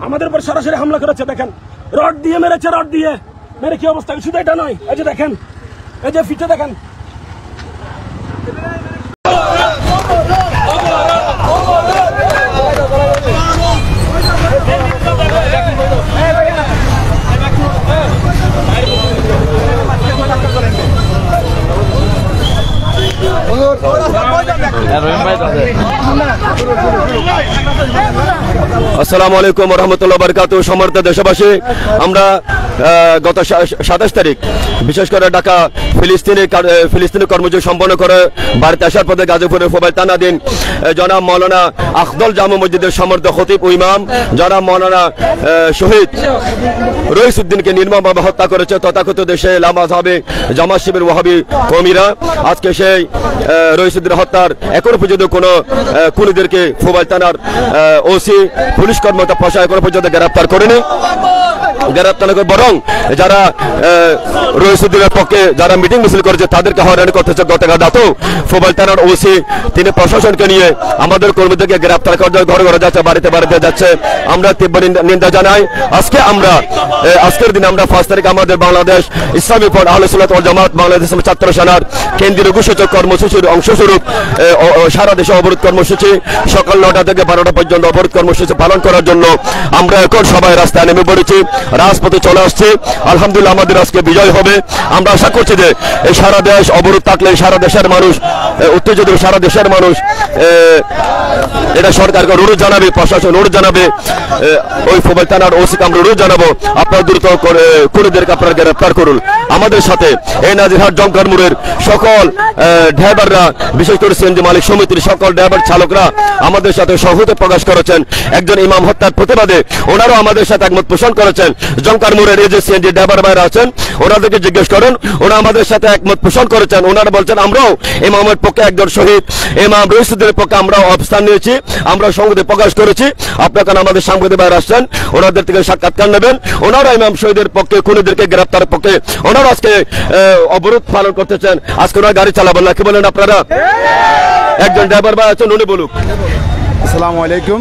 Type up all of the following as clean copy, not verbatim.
আমাদের উপর সরাসরি হামলা করেছে। দেখেন রড দিয়ে মেরেছে, রড দিয়ে মেরে কি অবস্থা। শুধু এটা নয়, এই যে দেখেন, এই যে ফিতে দেখেন। আসসালামু আলাইকুম ওয়া রাহমাতুল্লাহি ওয়া বারাকাতুহু। সম্মানিত দেশবাসী, আমরা গত 27 তারিখ বিশেষ করে ঢাকা ফিলিস্তিনি কর্মসূচি সম্পন্ন করে বাড়িতে আসার পথে গাজীপুরের ফোবাইল থানাধীন জনাব মাওলানা আখদল জামে মসজিদের সমর্থ খতিব ও ইমাম জনাব মাওলানা শহীদ রইসউদ্দিনকে নির্মমভাবে হত্যা করেছে তথাকথিত দেশে লামাযহাবে জামাত শিবির ওয়াহাবি কওমিরা। আজকে সেই রইসউদ্দিন হত্যার এখনো পর্যন্ত কোনো খুনিদেরকে ফোবাইল থানার ওসি পুলিশ কর্মকর্তা প্রশাসন এখনো পর্যন্ত গ্রেফতার করেনি। গ্রেফতার করে বরং যারা রইসউদ্দিনের পক্ষে যারা মিটিং মিছিল করেছে তাদেরকে হয়রানি করতেছে। গতকাল রাতেও ফোবাইল থানার ওসি তিনি প্রশাসনকে নিয়ে আমাদের কর্মীদেরকে গ্রেফতার করে ঘরে ঘরে যাচ্ছে, বাড়িতে বাড়িতে যাচ্ছে। আমরা তীব্র নিন্দা জানাই। আজকের দিনে আমরা 5 তারিখ আমাদের বাংলাদেশ ইসলামী ফ্রন্ট আহলে সুন্নাত ওয়াল জামাত বাংলাদেশ ছাত্র সেনার কেন্দ্রীয় ঘোষিত কর্মসূচির অংশস্বরূপ সারা দেশে অবরোধ কর্মসূচি সকাল 9টা থেকে 12টা পর্যন্ত অবরোধ কর্মসূচি পালন করার জন্য আমরা এখন সবাই রাস্তায় নেমে পড়েছি, রাজপথে চলে আসছি। আলহামদুলিল্লাহ আমাদের আজকে বিজয় হবে। আমরা আশা করছি যে এই সারা দেশ অবরোধ থাকলে সারা দেশের মানুষ উত্তেজিত, সারা দেশের মানুষ এটা সরকারকে অনুরোধ জানাবে, প্রশাসন অনুরোধ জানাবে, ওই ফোবাইল থানার ওসিকে আমরা অনুরোধ জানাবো আপনারা দ্রুত খুনিদেরকে আপনারা গ্রেফতার করুন। আমাদের সাথে এই নাজিরহাট জমকার মোড়ের সকল ড্রাইভাররা, বিশেষ করে সিএনজি মালিক সমিতির সকল ড্রাইভার চালকরা আমাদের সাথে সহমত প্রকাশ করেছেন। একজন ইমাম হত্যার প্রতিবাদে ওনারাও আমাদের সাথে একমত পোষণ করেছেন। জমকার মোড়ের এই যে সিএনজি ড্রাইভার ভাইরা আছেন ওনাদেরকে জিজ্ঞেস করুন, ওরা আমাদের সাথে একমত পোষণ করেছেন। ওনারা বলছেন আমরাও ইমামের পক্ষে একজন শহীদ ইমাম রইসউদ্দিনের পক্ষে আমরাও অবস্থান নিয়েছি, আমরা সংহতি প্রকাশ করেছি। আপনারা আমাদের সাংবাদিক ভাইরা আসছেন, ওনাদের থেকে সাক্ষাৎকার নেবেন। ওনারা ইমাম শহীদের পক্ষে, খুনিদেরকে গ্রেফতারের পক্ষে ওনারা আজকে অবরোধ পালন করতেছেন। আজকে ওনারা গাড়ি চালাবেন না, কি বলেন আপনারা? একজন ড্রাইভার ভাই আছেন, উনি বলুক। আসসালামু আলাইকুম।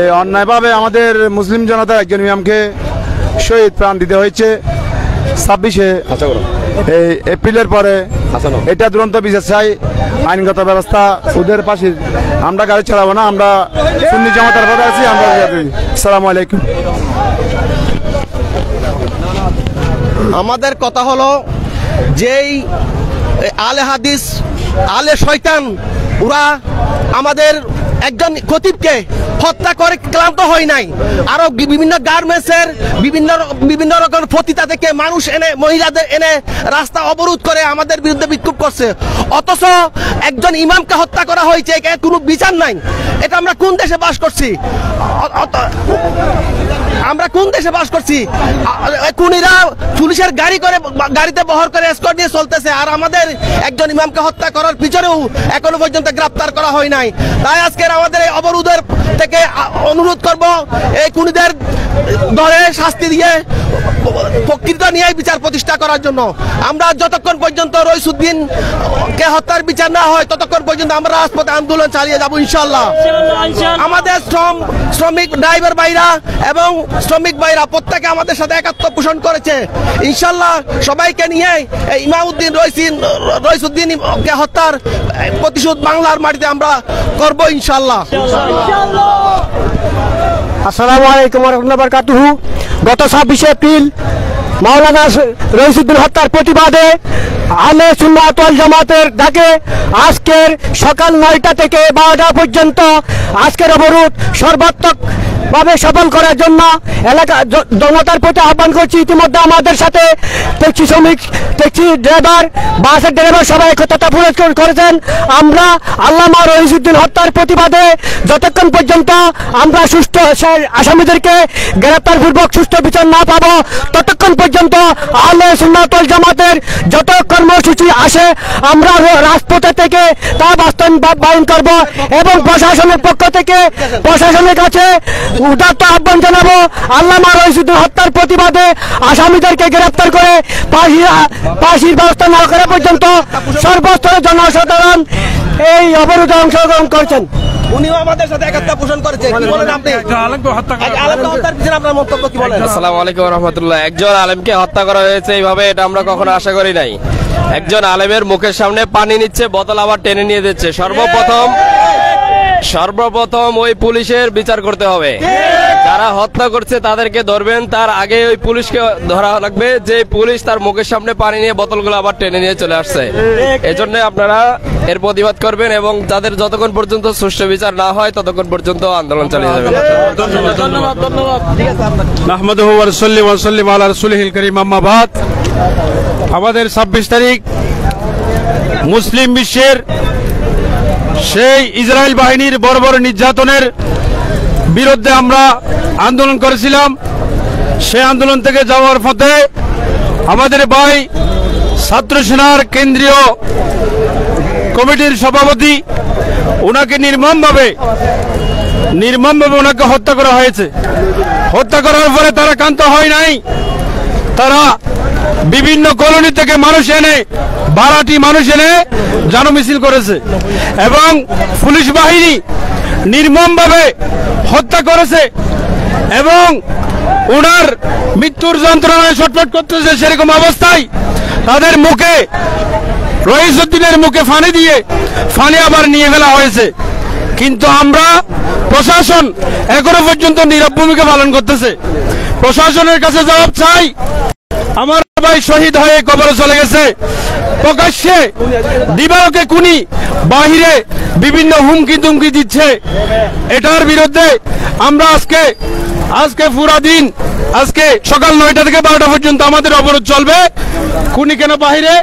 এই অন্যায়ভাবে আমাদের মুসলিম জনতার একজন ইমামকে শহীদ প্রাণ দিতে হয়েছে 26 এই এপ্রিলের পরে। এটা দুরন্ত বিচার চাই, আইনগত ব্যবস্থা, ওদের পাশে আমরা গাড়ি চালাবো না, আমরা সুন্নি জামাতের পথে আছি। আমরা আসসালামু আলাইকুম। আমাদের কথা হলো যেই আলে হাদিস আলে শয়তান ওরা আমাদের একজন খতিবকে হত্যা করে ক্লান্ত হয় নাই, আরো বিভিন্ন গার্মেন্টসের বিভিন্ন রকম পতিতা থেকে মানুষ এনে, মহিলাদের এনে রাস্তা অবরোধ করে আমাদের বিরুদ্ধে বিক্ষোভ করছে। অথচ একজন ইমামকে হত্যা করা হয়েছে, এর কোনো বিচার নাই। এটা আমরা কোন দেশে বাস করছি? আমরা কোন দেশে বাস করছি? খুনিরা পুলিশের গাড়িতে বহর করে এসকর্ট নিয়ে চলতেছে, আর আমাদের একজন ইমামকে হত্যা করার পিছনেও এখনো পর্যন্ত গ্রেফতার করা হয় নাই। তাই আজকের আমাদের এই অবরোধের থেকে অনুরোধ করব এই খুনিদের ধরে শাস্তি দিয়ে প্রকৃত নিয়ে বিচার প্রতিষ্ঠা করার জন্য। আমরা যতক্ষণ পর্যন্ত রইসউদ্দিন কে হত্যার বিচার না হয় ততক্ষণ পর্যন্ত আমরা রাজপথে আন্দোলন চালিয়ে যাব ইনশাআল্লাহ। আমাদের শ্রমিক ড্রাইভার ভাইরা এবং শ্রমিক ভাইরা প্রত্যেকে আমাদের সাথে একাত্ম পোষণ করেছে। ইনশাআল্লাহ সবাইকে নিয়ে ইমামউদ্দিন রইসউদ্দিন কে হত্যার প্রতিশোধ বাংলার মাটিতে আমরা করব ইনশাআল্লাহ। আসসালামু আলাইকুম ওয়া রাহমাতুল্লাহি ওয়া বারাকাতুহু। গত 26 এপ্রিল মাওলানা রইসউদ্দিন হত্যার প্রতিবাদে আহলে সুন্নাত ওয়াল জামাতের ডাকে আজকের সকাল 9টা থেকে 12টা পর্যন্ত আজকের অবরোধ সর্বাত্মকভাবে সফল করার জন্য এলাকা জনতার প্রতি আহ্বান করছি। ইতিমধ্যে আমাদের সাথে ট্যাক্সি শ্রমিক, ট্যাক্সি ড্রাইভার, বাসের ড্রাইভার সবাই একতা প্রকাশ করেছেন। আমরা আল্লামা রইসউদ্দিন হত্যার প্রতিবাদে যতক্ষণ পর্যন্ত আমরা সুষ্ঠু আসামিদেরকে গ্রেপ্তারপূর্বক সুষ্ঠু বিচার না পাবো ততক্ষণ পর্যন্ত আহলে সুন্নাত ওয়াল জামাতের যত কর্মসূচি আসে আমরা রাজপথে থেকে তা বাস্তবায়ন করব এবং প্রশাসনের পক্ষ থেকে প্রশাসনের কাছে উদাত্ত আহ্বান জানাবো আল্লামা রইসউদ্দিন হত্যার প্রতিবাদে আসামিদেরকে গ্রেপ্তার করে ফাঁসির ব্যবস্থা না করা পর্যন্ত সর্বস্তরের জনসাধারণ এই অবরোধে অংশগ্রহণ করছেন। উনিও আমাদের সাথে একাত্মতা পোষণ করেছে। কি বলেন আপনি? আলেমকে হত্যার পিছনে আপনার মন্তব্য কি বলেন? আসসালামু আলাইকুম রহমতুল্লাহ। একজন আলেমকে হত্যা করা হয়েছে এইভাবে, এটা আমরা কখনো আশা করি নাই। একজন আলেমের মুখের সামনে পানি নিচ্ছে, বোতল আবার টেনে নিয়ে দিচ্ছে। সর্বপ্রথম ওই পুলিশের বিচার করতে হবে। যারা হত্যা করছে তাদেরকে ধরবেন, তার আগে ওই পুলিশকে ধরা লাগবে যে পুলিশ তার মুখের সামনে পানি নিয়ে বোতলগুলো আবার টেনে নিয়ে চলে আসছে। এজন্য আপনারা এর প্রতিবাদ করবেন এবং তাদের যতক্ষণ পর্যন্ত সুষ্ঠু বিচার না হয় ততক্ষণ পর্যন্ত আন্দোলন চালিয়ে যাবেন। নাহমাদুহু ওয়া নুসাল্লি ওয়া নুসাল্লিমু আলা রাসূলিহিল কারীম, আম্মা বাদ। আমাদের 26 তারিখ মুসলিম বিশ্বের সেই ইসরায়েল বাহিনীর বর্বর নির্যাতনের বিরুদ্ধে আমরা আন্দোলন করেছিলাম। সেই আন্দোলন থেকে যাওয়ার পথে আমাদের ভাই ছাত্র সেনার কেন্দ্রীয় কমিটির সভাপতি, ওনাকে নির্মমভাবে ওনাকে হত্যা করা হয়েছে। হত্যা করার পরে তারা ক্ষান্ত হয় নাই, তারা বিভিন্ন কলোনি থেকে মানুষ এনে 12টি মানুষ এনে জনমিছিল করেছে এবং পুলিশ বাহিনী নির্মমভাবে হত্যা করেছে এবং ওনার মৃত্যুর যন্ত্রণায় ছটফট করতেছে। সেরকম অবস্থায় তাদের মুখে, রইসুদ্দিনের মুখে ফানি দিয়ে ফানি আবার নিয়ে ফেলা হয়েছে। কিন্তু আমরা, প্রশাসন এখনো পর্যন্ত নীরব ভূমিকা পালন করতেছে। প্রশাসনের কাছে জবাব চাই। আমার ভাই শহীদ হয়ে কবরে চলে গেছে, প্রকাশ্যে দিবালোকে খুনি, বাহিরে বিভিন্ন হুমকি তুমকি দিচ্ছে। এটার বিরুদ্ধে আমরা আজকে পুরা দিন, আজকে সকাল 9টা থেকে 12টা পর্যন্ত আমাদের অবরোধ চলবে। খুনি কেন বাহিরে,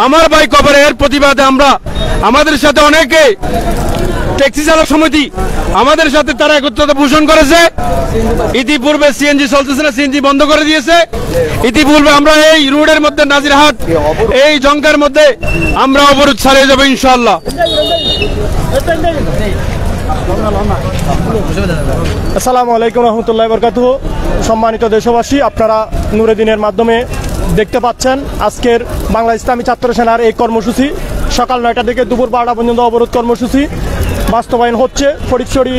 আমার ভাই কবরে, এর প্রতিবাদে আমরা, আমাদের সাথে অনেকে ট্যাক্সি চালক সমিতি আমাদের সাথে তারা একত্রতা পোষণ করেছে। ইতিপূর্বে সিএনজি চলতেছে না, সিএনজি বন্ধ করে দিয়েছে। ইতিপূর্বে আমরা এই রোডের মধ্যে, নাজিরহাট এই জঙ্কার মধ্যে আমরা অবরোধ চালিয়ে যাবো ইনশাআল্লাহ। আসসালামু আলাইকুম রহমতুল্লাহ বরকাতুহু। সম্মানিত দেশবাসী, আপনারা নুরেদিনের মাধ্যমে দেখতে পাচ্ছেন আজকের বাংলা ইসলামী ছাত্র সেনার এই কর্মসূচি সকাল 9টা থেকে দুপুর 12টা পর্যন্ত অবরোধ কর্মসূচি বাস্তবায়ন হচ্ছে। ফটিকছড়ি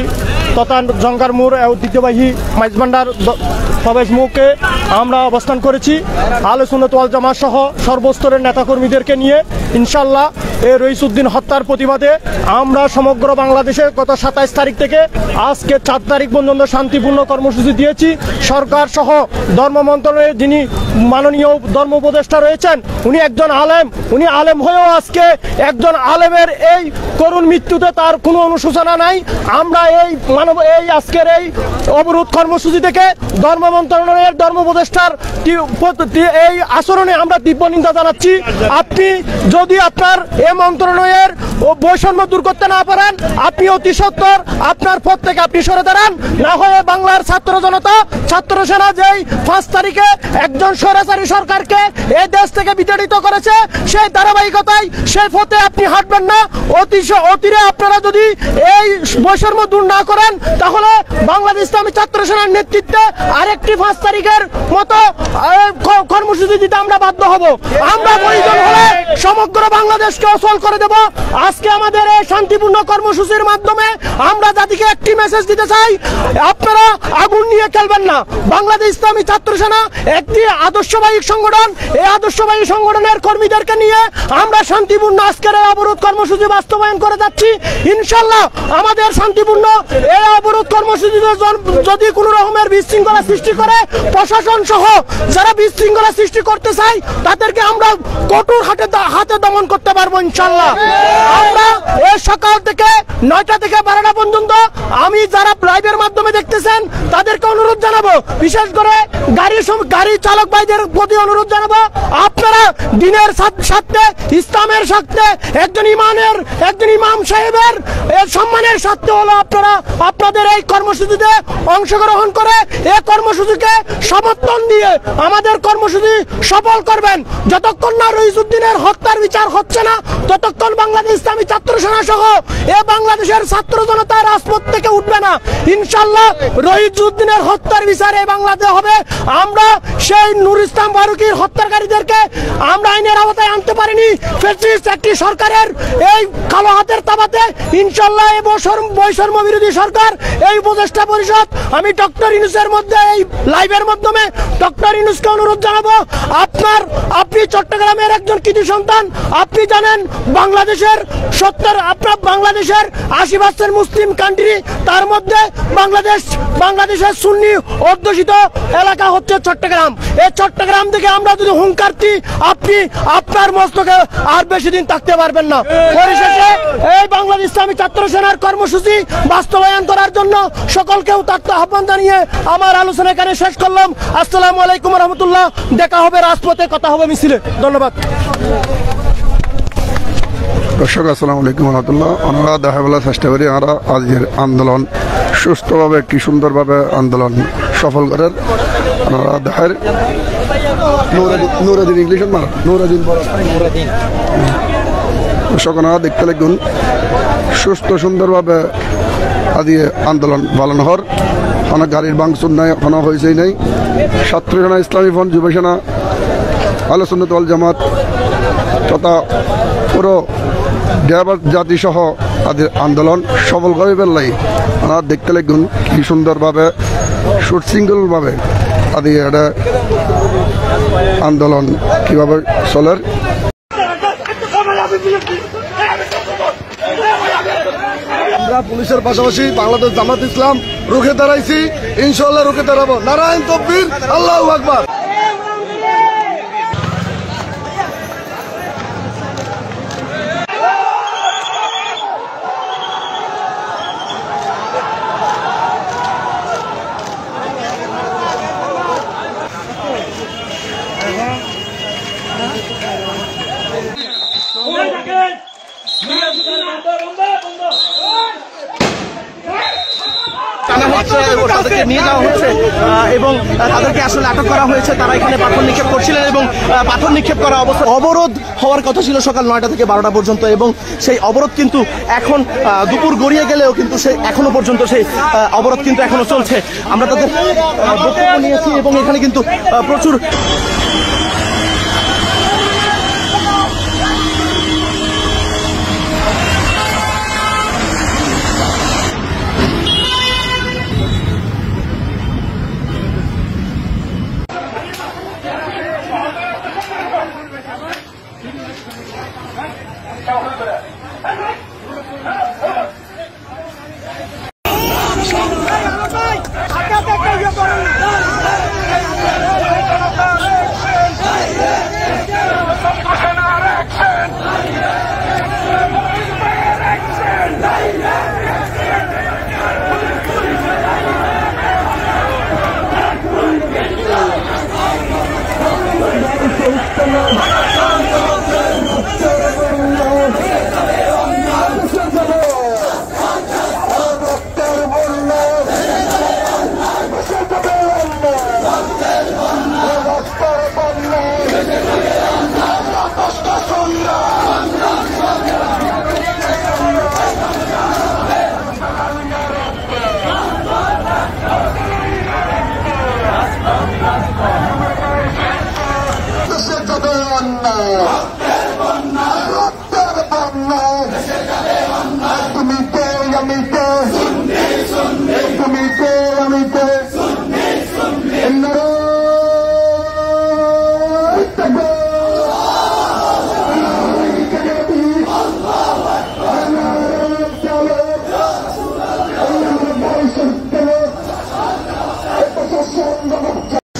তথা জঙ্কার মোড় ঐতিহ্যবাহী মাইজভান্ডার প্রবেশ মুখে আমরা অবস্থান করেছি। আহলে সুন্নাত ওয়াল জামাত সহ সর্বস্তরের নেতাকর্মীদেরকে নিয়ে ইনশাল্লাহ এই রইসুদ্দিন হত্যার প্রতিবাদে আমরা সমগ্র বাংলাদেশে গত 27 তারিখ থেকে আজকে 4 তারিখ পর্যন্ত শান্তিপূর্ণ কর্মসূচি দিয়েছি। সরকার সহ ধর্ম মন্ত্রণালয়ের যিনি মাননীয় ধর্ম উপদেষ্টা রয়েছেন, উনি একজন আলেম, উনি আলেম হয়েও আজকে একজন আলেমের এই করুণ মৃত্যুতে তার কোনো অনুশোচনা নাই। আমরা এই আজকের এই অবরোধ কর্মসূচি থেকে ধর্ম মন্ত্রণালয়ের ধর্ম উপদেষ্টার এই আচরণে আমরা তীব্র নিন্দা জানাচ্ছি। আপনি যদি আপনার এই মন্ত্রণালয়ের বৈষম্য দূর করতে না পারেন, আপনি অতি সত্বর আপনার পদ থেকে আপনি সরে দাঁড়ান। না হয়ে বাংলার ছাত্র জনতা, ছাত্র সেনা যেই 5 তারিখে একজন স্বৈরাচারী সরকারকে এই দেশ থেকে বিতাড়িত করেছে, সেই ধারাবাহিকতায় সেই পথে আপনি হাঁটবেন না। অতিরে আপনারা যদি এই বৈষম্য দূর না করেন, তাহলে বাংলাদেশ ইসলামী ছাত্র সেনার নেতৃত্বে আরেকটি 5 তারিখের মতো কর্মসূচি দিতে আমরা বাধ্য হব। আমরা প্রয়োজন হলে সমগ্র বাংলাদেশকে অচল করে দেব। আজকে আমাদের এই শান্তিপূর্ণ কর্মসূচির মাধ্যমে আমরা জাতিকে একটি মেসেজ দিতে চাই, আপনারা আগুন নিয়ে খেলবেন না। বাংলাদেশ ইসলামী ছাত্র সেনা একটি আদর্শবাহী সংগঠন, এই আদর্শবাহী সংগঠনের কর্মীদেরকে নিয়ে আমরা শান্তিপূর্ণ আজকের এই অবরোধ কর্মসূচি বাস্তবায়ন করে যাচ্ছি। ইনশাল্লাহ আমাদের শান্তিপূর্ণ এই অবরোধ কর্মসূচিতে যদি কোনো রকমের বিশৃঙ্খলা সৃষ্টি করে, প্রশাসন সহ যারা বিশৃঙ্খলা সৃষ্টি করতে চায় তাদেরকে আমরা কঠোর হাতে দমন করতে পারবো ইনশাল্লাহ। আমরা এই সকাল থেকে 9টা থেকে 12টা পর্যন্ত আমি যারা লাইভের মাধ্যমে দেখতেছেন তাদেরকে অনুরোধ জানাবো, বিশেষ করে গাড়ি চালক ভাইদের প্রতি অনুরোধ জানাবো, আপনারা দিনের সাথে, ইসলামের সাথে, একজন ইমাম সাহেবের সম্মানের সাথে হলো আপনারা আপনাদের এই কর্মসূচিতে অংশগ্রহণ করে এই কর্মসূচিকে সমর্থন দিয়ে আমাদের কর্মসূচি সফল করবেন। যতক্ষণ না রইসুদ্দিনের হত্যার বিচার হচ্ছে না, ততক্ষণ বাংলাদেশ ইসলামী ছাত্র সেনা সহ এ বাংলাদেশের ছাত্র জনতা রাজপথ থেকে উঠবে না। ইনশাআল্লাহ রহিজউদ্দিনের হত্যার বিচারে বাংলাদেশ হবে। আমরা সেই নুর ইসলাম ফারুকীর হত্যাকারীদেরকে আমরা আইনের আওতায় আনতে পারিনি। ফ্যাসিস্ট একটি সরকারের এই কালো হাতের তাবাতে ইনশাআল্লাহ এই বৈষম্য বিরোধী সরকার, এই উপদেষ্টা পরিষদ, আমি ডক্টর ইউনূসের মধ্যে এই লাইভের মাধ্যমে ডক্টর ইউনূসকে অনুরোধ জানাবো, আপনি চট্টগ্রামের একজন কৃতি সন্তান, আপনি জানেন বাংলাদেশের আপনার বাংলাদেশের 80% মুসলিম কান্ট্রি, তার মধ্যে বাংলাদেশের সুন্নি অধ্যুষিত এলাকা হচ্ছে চট্টগ্রাম। এই চট্টগ্রাম থেকে আমরা যদি হুঙ্কার দিই, আপনি আপনার মস্তকে আর বেশি দিন থাকতে পারবেন না। পরিশেষে এই বাংলাদেশ ইসলামী ছাত্র সেনার কর্মসূচি বাস্তবায়ন করার জন্য সকলকে উদাত্ত আহ্বান জানিয়ে আমার আলোচনা এখানে শেষ করলাম। আসসালামু আলাইকুম রহমতুল্লাহ। দেখা হবে রাজপথে, কথা হবে মিছিলে। ধন্যবাদ। দর্শক আসসালামু আলাইকুম রহমতুল্লাহ। আমরা দেখা বলার চেষ্টা করি আমরা আজকের আন্দোলন সুস্থভাবে কি সুন্দরভাবে আন্দোলন সফল করার আমরা দেখার নুরুদ্দিন ইংলিশ নুরুদ্দিন দর্শক ওনারা দেখতে লাগুন সুস্থ সুন্দরভাবে আজকে আন্দোলন পালন হওয়ার অনেক গাড়ির ভাঙচুর নাই, এখনো হয়েছেই নাই। ছাত্র সেনা, ইসলামী ফ্রন্ট, যুব সেনা, আহলে সুন্নাত ওয়াল জামাত তথা পুরো ড্রাইভার জাতি সহ তাদের আন্দোলন সফল করে ফেললাই ওনারা দেখতে লাগুন কি সুন্দরভাবে সুশৃঙ্খলভাবে তাদের একটা আন্দোলন কিভাবে চলে। আমরা পুলিশের পাশাপাশি বাংলাদেশ জামাত ইসলাম রুখে দাঁড়াইছি, ইনশাআল্লাহ রুখে দাঁড়াবো। নারায়ণ তাকবীর, আল্লাহু আকবার। তাদেরকে নিয়ে যাওয়া হচ্ছে এবং তাদেরকে আসলে আটক করা হয়েছে। তারা এখানে পাথর নিক্ষেপ করছিলেন এবং পাথর নিক্ষেপ করা অবস্থা অবরোধ হওয়ার কথা ছিল সকাল 9টা থেকে 12টা পর্যন্ত, এবং সেই অবরোধ কিন্তু এখন দুপুর গড়িয়ে গেলেও কিন্তু সেই এখনো পর্যন্ত সেই অবরোধ কিন্তু এখনো চলছে। আমরা তাদের বক্তব্য নিয়েছি এবং এখানে কিন্তু প্রচুর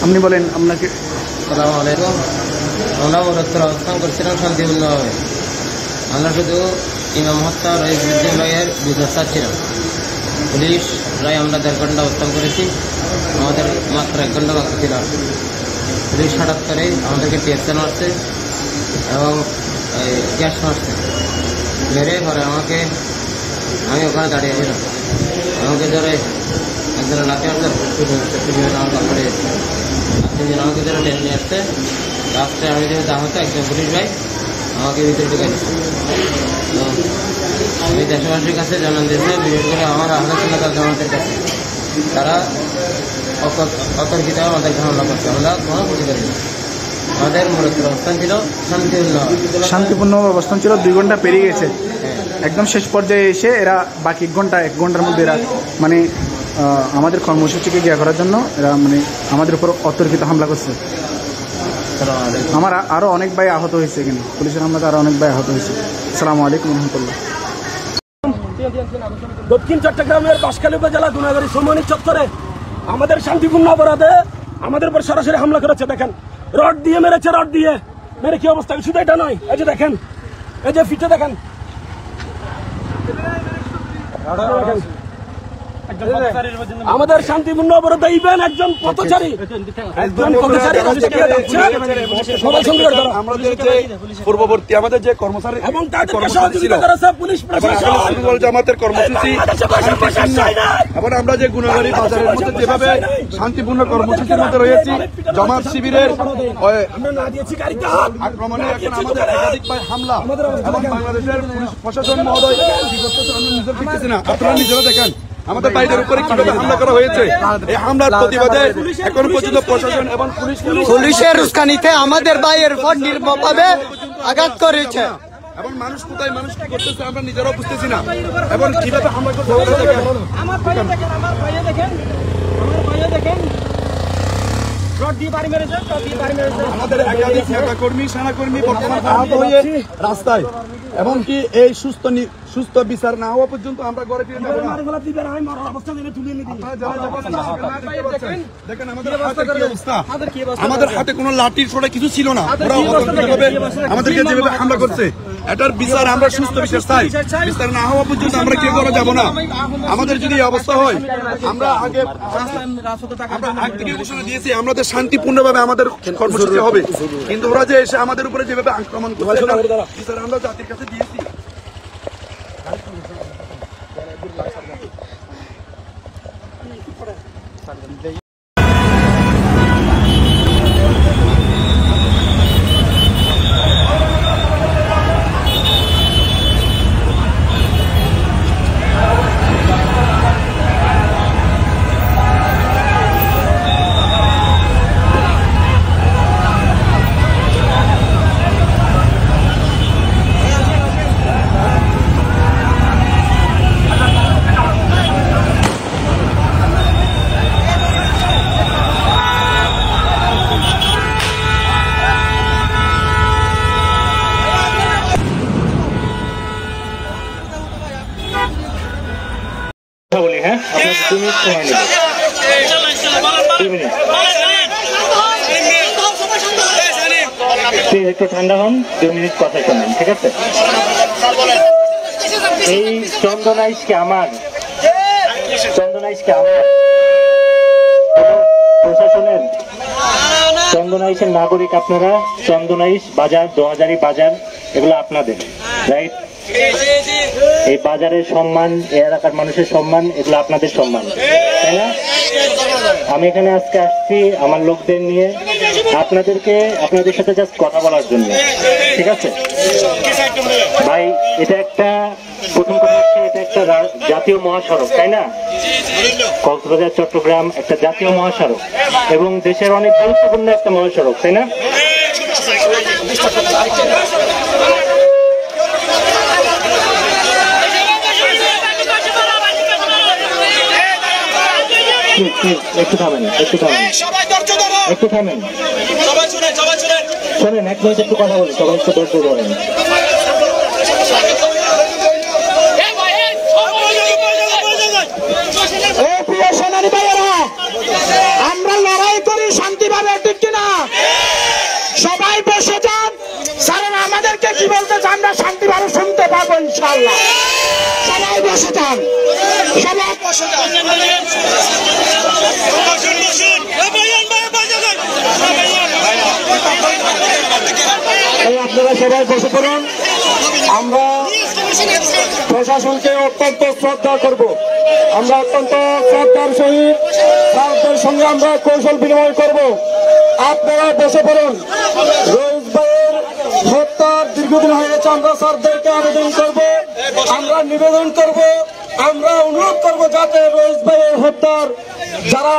আপনি বলেন আপনাকে। আসসালামু আলাইকুম। আমরা বরত্তর অবস্থান করছিলাম শান্তিপূর্ণভাবে। আমরা শুধু ইমাম হত্যা রহিজউদ্দিন ভাইয়ের বিচার চাচ্ছিলাম। পুলিশ প্রায় আমরা 1.5 ঘন্টা অবস্থান করেছি। আমাদের মাত্র 1 ঘন্টা বাকি ছিল। পুলিশ হঠাৎ করে আমাদেরকে টিয়ারশেল মারছে এবং গ্যাস মারছে। মেরে পরে আমি ওখানে দাঁড়িয়ে ছিলাম। আমাকে ধরে একজনের লাঠি মারছে, আমার কাপড়ে আর 3 জন আমাকে ধরে টেনে নিয়ে আসছে। লাস্টে আমি যেহেতু আহত, একজন পুলিশ ভাই আমাকে ভিতরে ঢুকাই দিচ্ছে। তো আমি দেশবাসীর কাছে জানান দিয়েছে, বিশেষ করে আমার আহলে সুন্নাত ওয়াল জামাতের কাছে, তারা অতর্কিত আমাদেরকে হামলা করছে। আমরা কোনো প্রতিবাদ নেই। আমাদের মূলত অবস্থান ছিল শান্তিপূর্ণ অবস্থান ছিল। 2 ঘন্টা পেরিয়ে গেছে, একদম শেষ পর্যায়ে এসে এরা বাকি 1 ঘন্টার মধ্যে এরা মানে আমাদের কর্মসূচিকে গিয়া করার জন্য এরা মানে আমাদের উপর অতর্কিত হামলা করছে। আমার আরো অনেক ভাই আহত হয়েছে, এখানে পুলিশের হামলাতে আরো অনেক ভাই আহত হয়েছে। আসসালামু আলাইকুম রহমতুল্লাহ। দক্ষিণ চট্টগ্রামের বাঁশখালী উপজেলা গুনাগাড়ি সম্মানিত চত্বরে আমাদের শান্তিপূর্ণ অপরাধে আমাদের উপর সরাসরি হামলা করেছে। দেখেন, রড দিয়ে মেরেছে, রড দিয়ে মেরে কি অবস্থা। শুধু এটা নয়, এই যে দেখেন, এই যে ফিটে দেখেন, আমাদের শান্তিপূর্ণ অবরোধে ইভেন একজন পথচারী আমাদের যে পূর্ববর্তী আমাদের যে কর্মচারী এবং তাদেরকে সহযোগিতা করেছে পুলিশ প্রশাসন, জামাতের কর্মসূচি এবং আমরা যে গুনাগাড়ি বাজারের মধ্যে যেভাবে শান্তিপূর্ণ কর্মসূচির মধ্যে রয়েছি, জামাত শিবিরের আক্রমণে এখন আমাদের একাধিকবার হামলা এবং বাংলাদেশের পুলিশ প্রশাসন মহোদয় দেখতেছি না, আপনারা নিজেরা দেখেন আমাদের বাইরের উপরে কিভাবে হামলা করা হয়েছে। এই হামলার প্রতিবাদে এখন পর্যন্ত প্রশাসন এবং পুলিশের উস্কানিতে আমাদের ভাইয়ের উপর নির্মমভাবে আঘাত করেছে এবং মানুষ কোথায় মানুষ কি করতেছে আমরা নিজেরাও বুঝতেছি না এবং কিভাবে হামলা করতে আমাদের একাধিক নেতাকর্মী সেনাকর্মী বর্তমান আহত হয়ে রাস্তায়, এবং কি এই সুস্থ বিচার না হওয়া পর্যন্ত আমরা ঘরে ফিরে যাবো না। দেখেন আমাদের হাতে কি অবস্থা, আমাদের হাতে কোনো লাঠি ছোটা কিছু ছিল না, ওরা আমাদেরকে যেভাবে হামলা করছে এটার বিচার আমরা সুস্থ বিচার চাই। বিচার না হওয়া পর্যন্ত আমরা কেউ ঘরে যাবো না। আমাদের যদি এই অবস্থা হয়, আমরা আগ থেকে ঘোষণা দিয়েছি আমাদের শান্তিপূর্ণভাবে আমাদের কর্মসূচি হবে, কিন্তু ওরা যে এসে আমাদের উপরে যেভাবে আক্রমণ করছে বিচার আমরা জাতির কাছে দিয়েছি। একটু ঠান্ডা হন, 2 মিনিট কথা শোনেন, ঠিক আছে? এই চন্দনাইশকে আমার প্রশাসনের চন্দনাইশের নাগরিক আপনারা। চন্দনাইশ বাজার, 2000 বাজার, এগুলো আপনাদের, রাইট? এই বাজারের সম্মান, এই এলাকার মানুষের সম্মান, এগুলো আপনাদের সম্মান, তাই না? আমি এখানে আজকে আসছি আমার লোকদের নিয়ে আপনাদের সাথে জাস্ট কথা বলার জন্য, ঠিক আছে ভাই? এটা একটা, প্রথম কথা হচ্ছে এটা একটা জাতীয় মহাসড়ক, তাই না? কক্সবাজার চট্টগ্রাম একটা জাতীয় মহাসড়ক এবং দেশের অনেক গুরুত্বপূর্ণ একটা মহাসড়ক, তাই না? একটু থামেন শোনেন, 1 মিনিট একটু কথা বলি, সবাই একটু ধৈর্য ধরেন। প্রিয় সেনানী ভাইয়েরা, আমরা লড়াই করি শান্তিভাবে, ঠিক কিনা? সবাই বসে যান, কারণ আমাদেরকে কি বলতে আমরা শান্তিভাবে শুনতে পাবো ইনশাআল্লাহ। সবাই বসে যান, সবাই বসে যান। আপনারা সবাই বসে পড়ুন। আমরা প্রশাসনকে অত্যন্ত শ্রদ্ধা করব, আমরা অত্যন্ত শ্রদ্ধার সহিত তাদের সঙ্গে আমরা কৌশল বিনিময় করব। আপনারা বসে পড়ুন। রইস ভাইয়ের হত্যার দীর্ঘদিন হয়ে গেছে। আমরা স্যারদেরকে আবেদন করব, আমরা নিবেদন করব, আমরা অনুরোধ করব যাতে রইস ভাইয়ের হত্যার যারা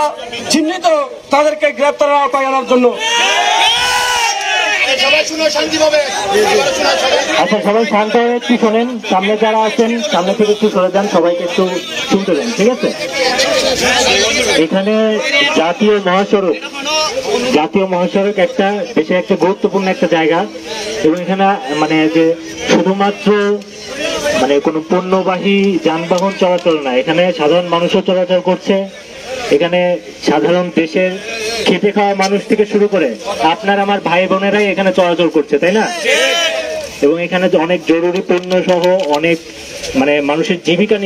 চিহ্নিত তাদেরকে গ্রেপ্তারের আওতায় আনার জন্য। আচ্ছা, সবাই শান্ত হয়ে একটু শোনেন। সামনে যারা আছেন সামনে থেকে একটু সরে যান, সবাইকে একটু শুনতে দেন, ঠিক আছে? এখানে জাতীয় মহাসড়ক একটা দেশে একটা গুরুত্বপূর্ণ একটা জায়গা, এবং এখানে মানে যে শুধুমাত্র মানে কোনো পণ্যবাহী যানবাহন চলাচল না, এখানে সাধারণ মানুষও চলাচল করছে। এখানে সাধারণ দেশের খেটে খাওয়া মানুষ থেকে শুরু করে আপনার আমার ভাই বোনেরাই এখানে চলাচল করছে, তাই না? এবং এখানে অনেক জরুরি পণ্য সহ অনেক মানে মানুষের জীবিকা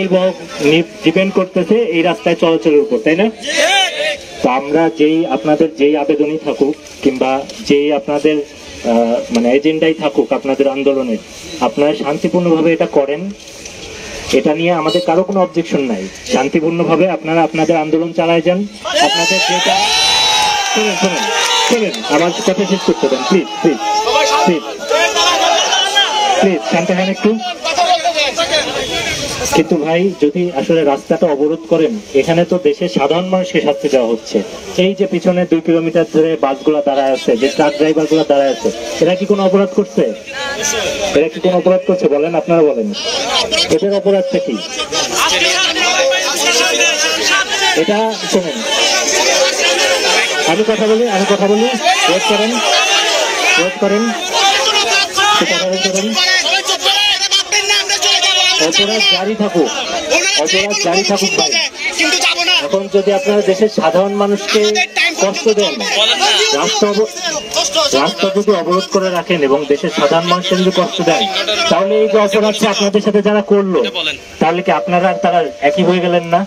ডিপেন্ড করতেছে এই রাস্তায় চলাচলের উপর, তাই না? তো আমরা আপনাদের যেই আবেদনই থাকুক কিংবা যেই আপনাদের মানে এজেন্ডাই থাকুক আপনাদের আন্দোলনের, আপনারা শান্তিপূর্ণভাবে এটা করেন। এটা নিয়ে আমাদের কারো কোনো অবজেকশন নাই। শান্তিপূর্ণভাবে আপনারা আপনাদের আন্দোলন চালায় যান। আপনাদের যেটা শোনেন আমার কথা শেষ করতে দেন প্লিজ প্লিজ প্লিজ প্লিজ শান্ত হন একটু। কিন্তু ভাই যদি আসলে রাস্তাটা অবরোধ করেন, এখানে তো দেশের সাধারণ মানুষকে শাস্তি দেওয়া হচ্ছে। এই যে পিছনে 2 কিলোমিটার ধরে বাসগুলো দাঁড়ায় আছে, যে ট্রাক ড্রাইভার গুলো দাঁড়ায় আছে, এরা কি কোনো অপরাধ করছে? এরা কি কোনো অপরাধ করছে বলেন, আপনারা বলেন। এটার অপরাধটা কি? এটা শোনেন, আমি কথা বলি ওয়েট করেন অপরাধ জারি থাকুক ভাই। এখন যদি আপনারা দেশের সাধারণ মানুষকে কষ্ট দেন, রাস্তা যদি অবরোধ করে রাখেন এবং দেশের সাধারণ মানুষকে যদি কষ্ট দেন, তাহলে এই যে অপরাধটা আপনাদের সাথে যারা করলো, তাহলে কি আপনারা আর তারা একই হয়ে গেলেন না?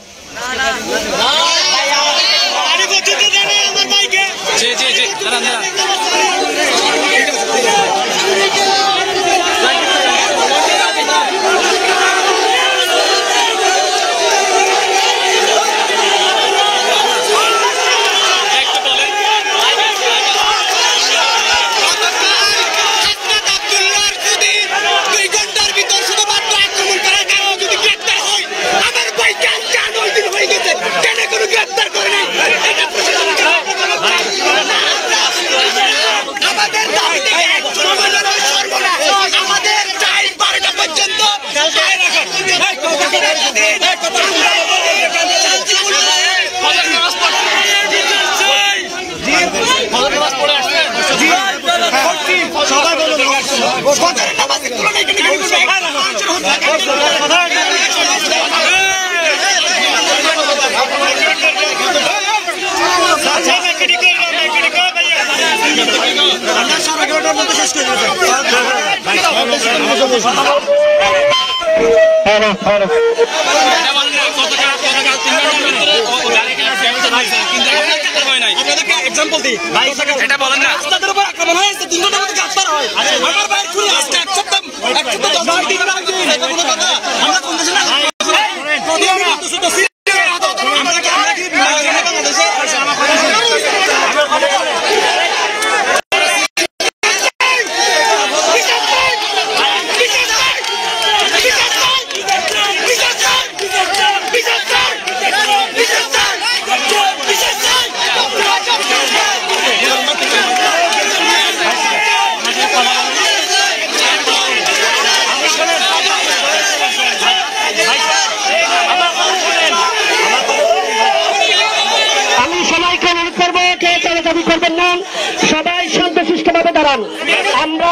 সবাই শান্তশিষ্টভাবে দাঁড়ান। আমরা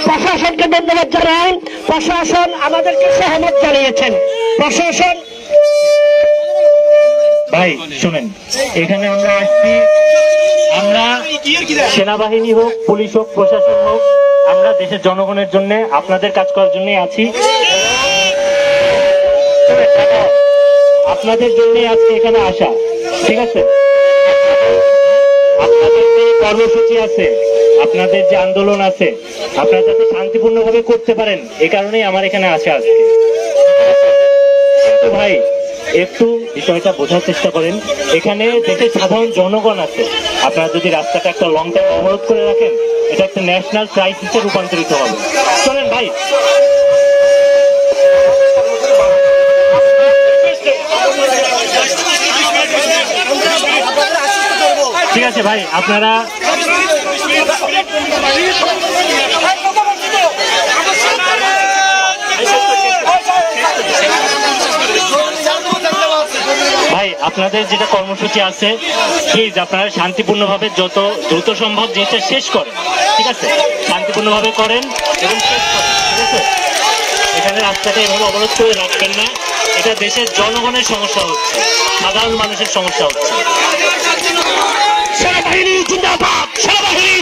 প্রশাসনকে ধন্যবাদ জানাই, প্রশাসন আমাদেরকে সহমত জানিয়েছেন। প্রশাসন ভাই শুনেন, এখানে আমরা আসছি, আমরা সেনাবাহিনী হোক, পুলিশ হোক, প্রশাসন হোক, আমরা দেশের জনগণের জন্য আপনাদের কাজ করার জন্যই আছি। আপনাদের জন্যই আজকে এখানে আসা, ঠিক আছে? আপনাদের যে কর্মসূচি আছে, আপনাদের যে আন্দোলন আছে, আপনারা যাতে শান্তিপূর্ণভাবে করতে পারেন, এই কারণেই আমার এখানে আসা আজকে। ভাই একটু বিষয়টা বোঝার চেষ্টা করেন। এখানে দেশের সাধারণ জনগণ আছে, আপনারা যদি রাস্তাটা একটা লং টাইম অবরোধ করে রাখেন, এটা একটা ন্যাশনাল ক্রাইসিসে রূপান্তরিত হবে। চলেন ভাই, ঠিক আছে ভাই, আপনারা ভাই আপনাদের যেটা কর্মসূচি আছে প্লিজ আপনারা শান্তিপূর্ণভাবে যত দ্রুত সম্ভব জিনিসটা শেষ করেন, ঠিক আছে? শান্তিপূর্ণভাবে করেন এবং শেষ করেন, ঠিক আছে? এখানে রাস্তাটা এভাবে অবরোধ করে রাখবেন না, এটা দেশের জনগণের সমস্যা হচ্ছে, সাধারণ মানুষের সমস্যা হচ্ছে। সেনাবাহিনী জিন্দাবাদ, সেনাবাহিনী